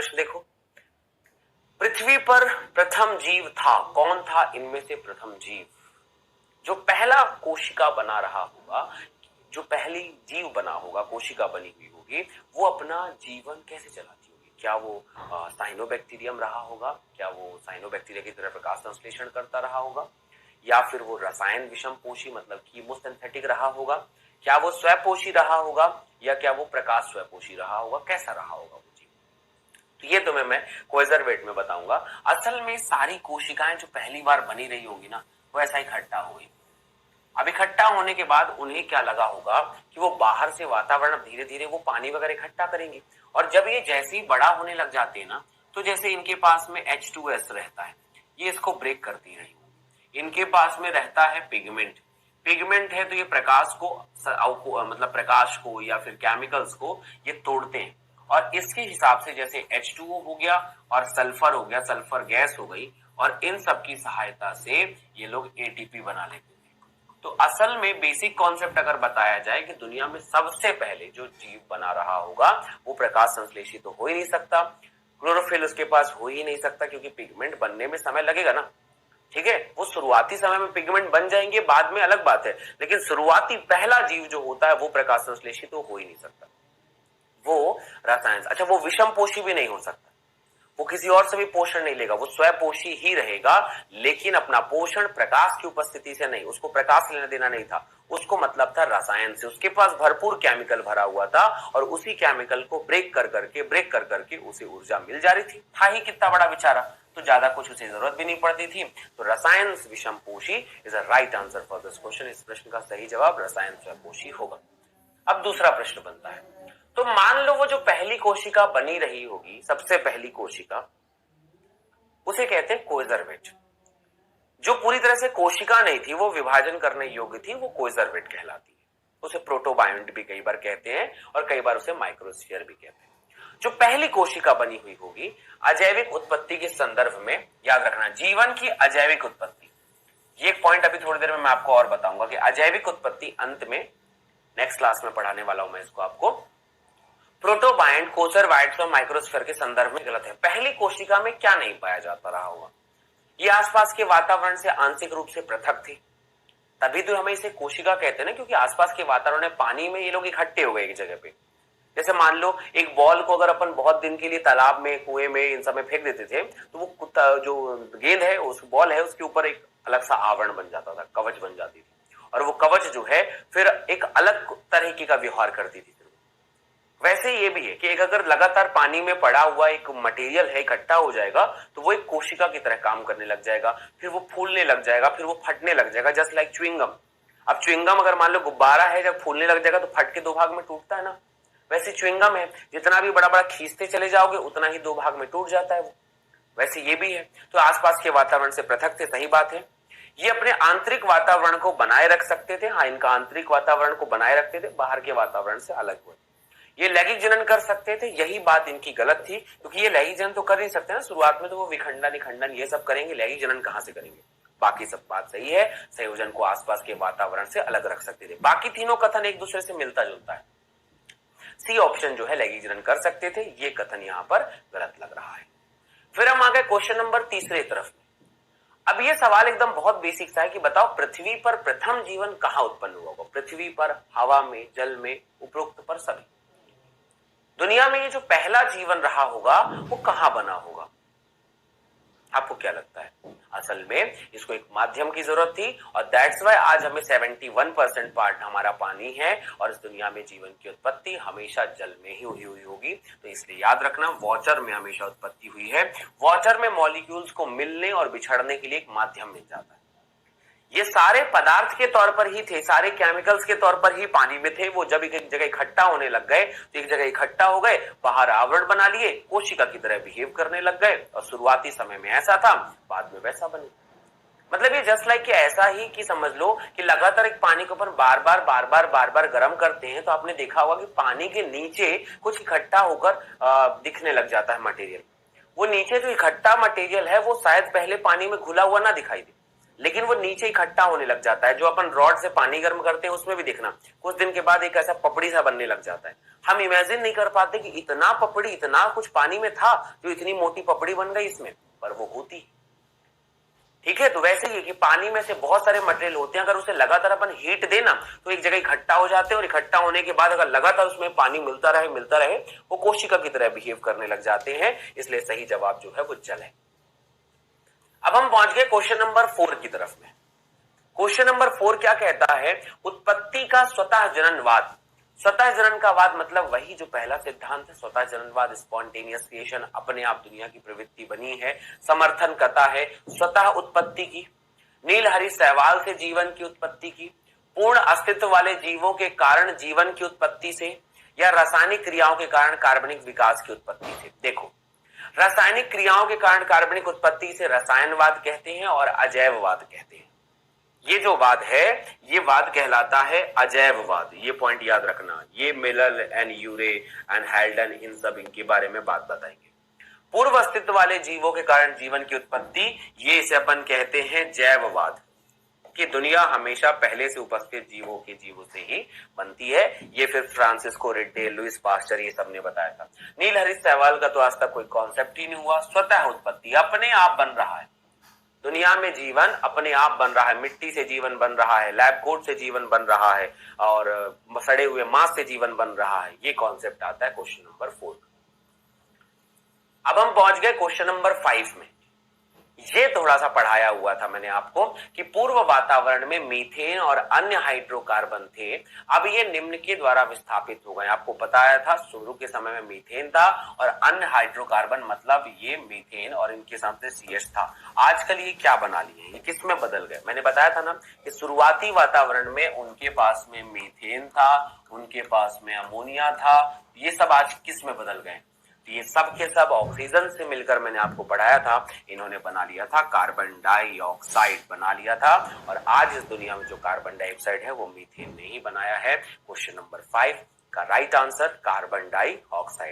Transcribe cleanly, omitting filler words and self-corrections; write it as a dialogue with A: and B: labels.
A: प्रश्न देखो, पृथ्वी पर प्रथम जीव था, कौन था इनमें से प्रथम जीव? जो पहला कोशिका बना रहा होगा, जो पहली जीव बना होगा, कोशिका बनी हुई होगी, वो अपना जीवन कैसे चलाती होगी? क्या वो साइनोबैक्टीरियम रहा होगा? क्या वो साइनोबैक्टीरिया की तरह प्रकाश संश्लेषण करता रहा होगा? या फिर वो रसायन विषम पोषी मतलब कीमोसिंथेटिक रहा होगा? क्या वो स्वपोषी रहा होगा या क्या वो प्रकाश स्वपोषी रहा होगा? कैसा रहा होगा वो जीव? तो ये तुम्हें मैं कोएजरवेट में बताऊंगा। असल में सारी कोशिकाएं जो पहली बार बनी रही होंगी ना, वो ऐसा इकट्ठा हो गई। अब इकट्ठा होने के बाद उन्हें क्या लगा होगा कि वो बाहर से वातावरण धीरे धीरे वो पानी वगैरह इकट्ठा करेंगे, और जब ये जैसे ही बड़ा होने लग जाते हैं ना, तो जैसे इनके पास में H2S रहता है, ये इसको ब्रेक करती रही। इनके पास में रहता है पिगमेंट, पिगमेंट है तो ये प्रकाश को मतलब प्रकाश को या फिर केमिकल्स को ये तोड़ते हैं, और इसके हिसाब से जैसे H2O हो गया और सल्फर हो गया, सल्फर गैस हो गई, और इन सब की सहायता से ये लोग ATP बना लेते हैं। तो असल में बेसिक कॉन्सेप्ट अगर बताया जाए कि दुनिया में सबसे पहले जो जीव बना रहा होगा वो प्रकाश संश्लेषित तो हो ही नहीं सकता, क्लोरोफिल उसके पास हो ही नहीं सकता, क्योंकि पिगमेंट बनने में समय लगेगा ना। ठीक है, वो शुरुआती समय में पिगमेंट बन जाएंगे, बाद में अलग बात है, लेकिन शुरुआती पहला जीव जो होता है वो प्रकाश संश्लेषित तो हो ही नहीं सकता। वो रसायन, अच्छा वो विषम पोषी भी नहीं हो सकता, वो किसी और से भी पोषण नहीं लेगा, वो स्वपोषी ही रहेगा, लेकिन अपना पोषण प्रकाश की उपस्थिति से नहीं, उसको प्रकाश लेना देना नहीं था, उसको मतलब था रसायन से। उसके पास भरपूर केमिकल भरा हुआ था और उसी केमिकल को ब्रेक कर करके उसे ऊर्जा मिल जा रही थी। था ही कितना बड़ा बेचारा, तो ज्यादा कुछ उसे जरूरत भी नहीं पड़ती थी। तो रसायन विषम पोषी is a right answer for this question. इस प्रश्न का सही जवाब रसायन स्वपोषी होगा। अब दूसरा प्रश्न बनता है, तो मान लो वो जो पहली कोशिका बनी रही होगी, सबसे पहली कोशिका, उसे कहते हैं कोएजरवेट। जो पूरी तरह से कोशिका नहीं थी, वो विभाजन करने योग्य थी, वो कोएजरवेट कहलाती है। उसे प्रोटोबायोंट भी कई बार कहते हैं और कई बार उसे माइक्रोस्फीयर भी कहते हैं। जो पहली कोशिका बनी हुई होगी, अजैविक उत्पत्ति के संदर्भ में याद रखना, जीवन की अजैविक उत्पत्ति, ये एक पॉइंट अभी थोड़ी देर में मैं आपको और बताऊंगा कि अजैविक उत्पत्ति अंत में नेक्स्ट क्लास में पढ़ाने वाला हूं मैं इसको आपको। प्रोटोबायंट, कोएजरवाइट्स और माइक्रोस्फीयर के संदर्भ में गलत है। पहली कोशिका में क्या नहीं पाया जाता रहा होगा? ये आसपास के वातावरण से आंशिक रूप से पृथक थी, तभी तो हमें इसे कोशिका कहते हैं ना, क्योंकि आसपास के वातावरण में पानी में ये लोग इकट्ठे हो गए एक जगह पे। जैसे मान लो एक बॉल को अगर अपन बहुत दिन के लिए तालाब में, कुएं में, इन सब में फेंक देते थे, तो वो कुत्ता जो गेंद है, उस बॉल है, उसके ऊपर एक अलग सा आवरण बन जाता था, कवच बन जाती थी, और वो कवच जो है फिर एक अलग तरीके का व्यवहार करती थी। वैसे ये भी है कि एक अगर लगातार पानी में पड़ा हुआ एक मटेरियल है, इकट्ठा हो जाएगा, तो वो एक कोशिका की तरह काम करने लग जाएगा, फिर वो फूलने लग जाएगा, फिर वो फटने लग जाएगा, जस्ट लाइक च्युइंगम। अब च्युइंगम अगर मान लो गुब्बारा है, जब फूलने लग जाएगा तो फट के दो भाग में टूटता है ना, वैसे च्युइंगम है, जितना भी बड़ा बड़ा खींचते चले जाओगे उतना ही दो भाग में टूट जाता है वो। वैसे ये भी है, तो आसपास के वातावरण से पृथक थे, सही बात है। ये अपने आंतरिक वातावरण को बनाए रख सकते थे, हाँ, इनका आंतरिक वातावरण को बनाए रखते थे, बाहर के वातावरण से अलग हुए। ये लैंगिक जनन कर सकते थे, यही बात इनकी गलत थी, क्योंकि ये लैंगिक जनन तो कर नहीं सकते ना, शुरुआत में तो वो विखंडन निखंडन ये सब करेंगे, लैंगिक जनन कहां से करेंगे? बाकी सब बात सही है, संयोजन को आसपास के वातावरण से अलग रख सकते थे। बाकी तीनों कथन एक दूसरे से मिलता जुलता है। सी ऑप्शन जो है लैंगिक जनन कर सकते थे, ये कथन यहां पर गलत लग रहा है। फिर हम आ गए क्वेश्चन नंबर तीसरे तरफ। अब ये सवाल एकदम बहुत बेसिक सा है कि बताओ पृथ्वी पर प्रथम जीवन कहां उत्पन्न हुआ होगा? पृथ्वी पर, हवा में, जल में, उपरोक्त पर सभी। दुनिया में ये जो पहला जीवन रहा होगा वो कहां बना होगा? आपको क्या लगता है? असल में इसको एक माध्यम की जरूरत थी, और दैट्स वाई आज हमें 71% पार्ट हमारा पानी है, और इस दुनिया में जीवन की उत्पत्ति हमेशा जल में ही हुई होगी। तो इसलिए याद रखना, वॉटर में हमेशा उत्पत्ति हुई है। वॉटर में मॉलिक्यूल्स को मिलने और बिछड़ने के लिए एक माध्यम मिल जाता है। ये सारे पदार्थ के तौर पर ही थे, सारे केमिकल्स के तौर पर ही पानी में थे। वो जब एक जगह इकट्ठा होने लग गए तो एक जगह इकट्ठा हो गए, बाहर आवरण बना लिए, कोशिका की तरह बिहेव करने लग गए, और शुरुआती समय में ऐसा था, बाद में वैसा बने। मतलब ये जस्ट लाइक कि ऐसा ही कि समझ लो कि लगातार एक पानी के ऊपर बार बार गर्म करते हैं, तो आपने देखा होगा कि पानी के नीचे कुछ इकट्ठा होकर दिखने लग जाता है मटेरियल। वो नीचे जो इकट्ठा मटेरियल है वो शायद पहले पानी में घुला हुआ ना दिखाई दे, लेकिन वो नीचे इकट्ठा होने लग जाता है। जो अपन रॉड से पानी गर्म करते हैं उसमें भी देखना कुछ दिन के बाद एक ऐसा पपड़ी सा बनने लग जाता है। हम इमेजिन नहीं कर पाते कि इतना पपड़ी, इतना कुछ पानी में था जो इतनी मोटी पपड़ी बन गई इसमें, पर वो होती है। ठीक है, तो वैसे ही कि पानी में से बहुत सारे मटेरियल होते हैं, अगर उसे लगातार अपन हीट देना तो एक जगह इकट्ठा हो जाते हैं, और इकट्ठा होने के बाद अगर लगातार उसमें पानी मिलता रहे वो कोशिका की तरह बिहेव करने लग जाते हैं। इसलिए सही जवाब जो है वो जल है। अब हम पहुंच गए क्वेश्चन नंबर 4 की तरफ में। क्वेश्चन नंबर 4 क्या कहता है? उत्पत्ति का स्वतः जननवाद। स्वतः जनन का वाद मतलब वही जो पहला सिद्धांत है, स्वतः जननवाद, स्पॉन्टेनियस क्रिएशन, अपने आप दुनिया की प्रवृत्ति बनी है, समर्थन करता है स्वतः उत्पत्ति की, नीलहरि सहवाल से जीवन की उत्पत्ति की, पूर्ण अस्तित्व वाले जीवों के कारण जीवन की उत्पत्ति से, या रासायनिक क्रियाओं के कारण कार्बनिक विकास की उत्पत्ति से। देखो, रासायनिक क्रियाओं के कारण कार्बनिक उत्पत्ति से रसायनवाद कहते हैं और अजैववाद कहते हैं। ये जो वाद है ये वाद कहलाता है अजैववाद। ये पॉइंट याद रखना, ये Miller and Urey and Haldane इन सब इनके बारे में बात बताएंगे। पूर्व अस्तित्व वाले जीवों के कारण जीवन की उत्पत्ति, ये इसे अपन कहते हैं जैववाद, कि दुनिया हमेशा पहले से उपस्थित जीवों से ही बनती है। ये फिर फ्रांसिस्को रिड्डे, लुइस पास्चर, ये सब ने बताया था। नीलहरि सहवाल का तो आज तक कोई कॉन्सेप्ट ही नहीं हुआ। स्वतः उत्पत्ति, अपने आप बन रहा है, दुनिया में जीवन अपने आप बन रहा है, मिट्टी से जीवन बन रहा है, लैब कोट से जीवन बन रहा है, और सड़े हुए मांस से जीवन बन रहा है। ये कॉन्सेप्ट आता है क्वेश्चन नंबर 4। अब हम पहुंच गए क्वेश्चन नंबर 5 में। ये थोड़ा सा पढ़ाया हुआ था मैंने आपको कि पूर्व वातावरण में मीथेन और अन्य हाइड्रोकार्बन थे, अब ये निम्न के द्वारा विस्थापित हो गए। आपको बताया था शुरू के समय में मीथेन था और अन्य हाइड्रोकार्बन मतलब ये मीथेन और इनके सामने CH था। आजकल ये क्या बना लिए, ये किस में बदल गए? मैंने बताया था ना कि शुरुआती वातावरण में उनके पास में मीथेन था, उनके पास में अमोनिया था, ये सब आज किस में बदल गए? ये सब के सब ऑक्सीजन से मिलकर, मैंने आपको पढ़ाया था, इन्होंने बना लिया था कार्बन डाइऑक्साइड बना लिया था। और आज इस दुनिया में जो कार्बन डाइऑक्साइड है वो मीथेन ने ही बनाया है। क्वेश्चन नंबर 5 का राइट आंसर कार्बन डाइऑक्साइड।